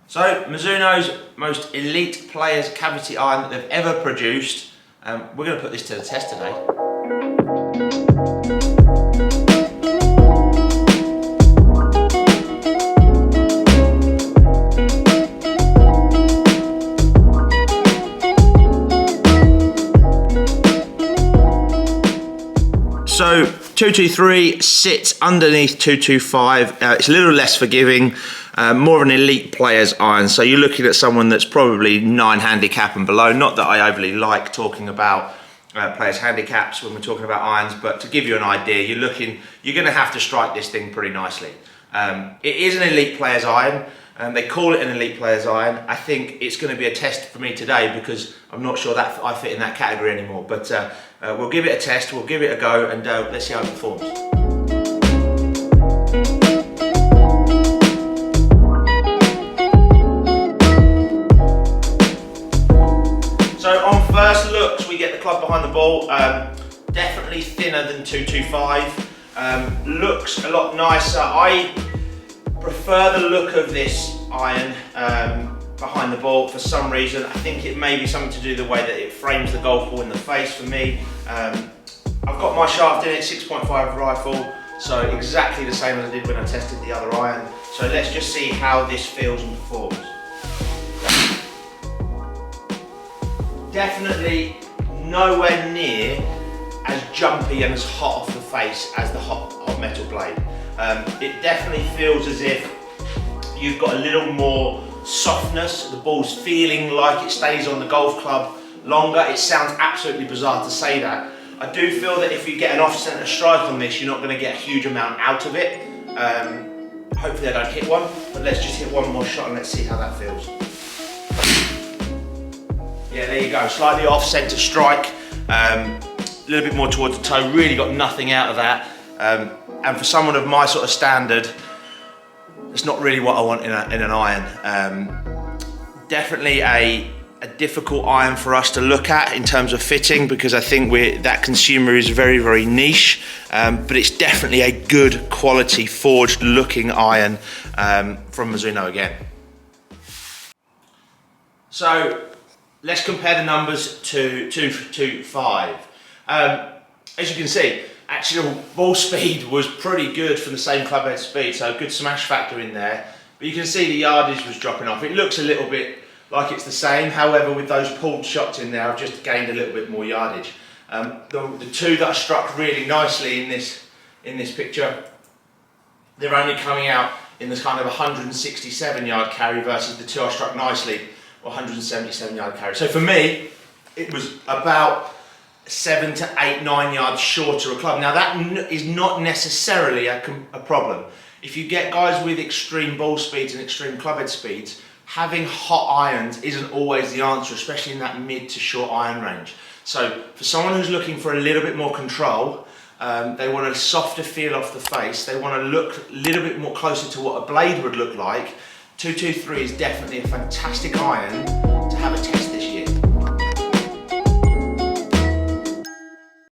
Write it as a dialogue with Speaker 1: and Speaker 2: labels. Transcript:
Speaker 1: So Mizuno's most elite players cavity iron that they've ever produced. We're going to put this to the test today. So 223 sits underneath 225. It's a little less forgiving, more of an elite player's iron. So you're looking at someone that's probably 9 handicap and below. Not that I overly like talking about players' handicaps when we're talking about irons, but to give you an idea, you're going to have to strike this thing pretty nicely. It is an elite player's iron. They call it an elite player's iron. I think it's going to be a test for me today because I'm not sure that I fit in that category anymore. But we'll give it a test, we'll give it a go, and let's see how it performs. So on first looks, we get the club behind the ball. Definitely thinner than 225. Looks a lot nicer. I prefer the look of this iron behind the ball for some reason. I think it may be something to do with the way that it frames the golf ball in the face for me. I've got my shaft in it, 6.5 rifle, so exactly the same as I did when I tested the other iron. So let's just see how this feels and performs. Definitely nowhere near as jumpy and as hot off the face as the hot metal blade. It definitely feels as if you've got a little more softness. The ball's feeling like it stays on the golf club longer. It sounds absolutely bizarre to say that. I do feel that if you get an off-center strike on this, you're not going to get a huge amount out of it. Hopefully I don't hit one, but let's just hit one more shot and let's see how that feels. Yeah, there you go, slightly off-center strike. A little bit more towards the toe, really got nothing out of that. And for someone of my sort of standard, it's not really what I want in an iron. Definitely a difficult iron for us to look at in terms of fitting because I think that consumer is very, very niche, but it's definitely a good quality forged looking iron from Mizuno again. So let's compare the numbers to 225. As you can see, actual ball speed was pretty good for the same clubhead speed, so good smash factor in there. But you can see the yardage was dropping off. It looks a little bit like it's the same, however with those pulled shots in there I've just gained a little bit more yardage. The two that I struck really nicely in this picture, they're only coming out in this kind of 167 yard carry versus the two I struck nicely, 177 yard carry. So for me, it was about 7 to 8, 9 yards shorter a club. Now that is not necessarily a problem. If you get guys with extreme ball speeds and extreme clubhead speeds, having hot irons isn't always the answer, especially in that mid to short iron range. So for someone who's looking for a little bit more control, they want a softer feel off the face, they want to look a little bit more closer to what a blade would look like, 223 is definitely a fantastic iron to have a test